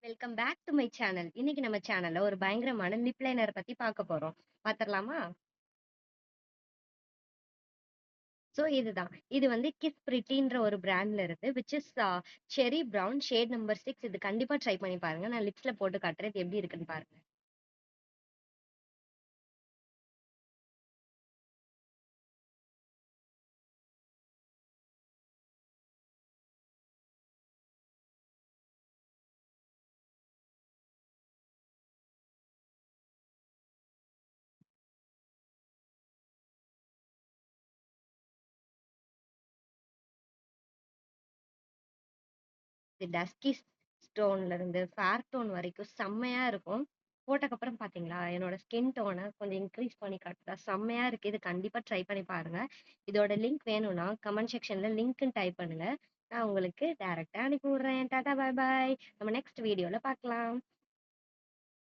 Welcome back to my channel. இன்னைக்கு நம்ம சேனல்ல ஒரு பயங்கரமான லிப் லைனர் பத்தி பார்க்க போறோம். பாத்துரலாமா? சோ இதுதான். இது வந்து கிஸ் பிரிட்டின்ற ஒரு பிராண்ட்ல இருக்கு. Which is cherry brown shade number 6. இது கண்டிப்பா ட்ரை பண்ணி பாருங்க. நான் லிப்ஸ்ல போட்டு காட்டுறேன். இது எப்படி இருக்குன்னு பாருங்க. இது டஸ்கி ஸ்டோன்ல இருந்து ஃபேர் டோன் வரைக்கும் செம்மையா இருக்கும். போட்டக்கப்புறம் பாத்தீங்களா, என்னோட ஸ்கின் டோனை கொஞ்சம் இன்க்ரீஸ் பண்ணி காட்டுதா, செம்மையா இருக்கு. இது கண்டிப்பா ட்ரை பண்ணி பாருங்க. இதோட லிங்க் வேணும்னா கமெண்ட் செக்ஷன்ல லிங்க்னு டைப் பண்ணுங்க. நான் உங்களுக்கு டைரக்டா அனுப்பி விடுறேன். டாடா, பாய் பாய். நம்ம நெக்ஸ்ட் வீடியோல பார்க்கலாம்.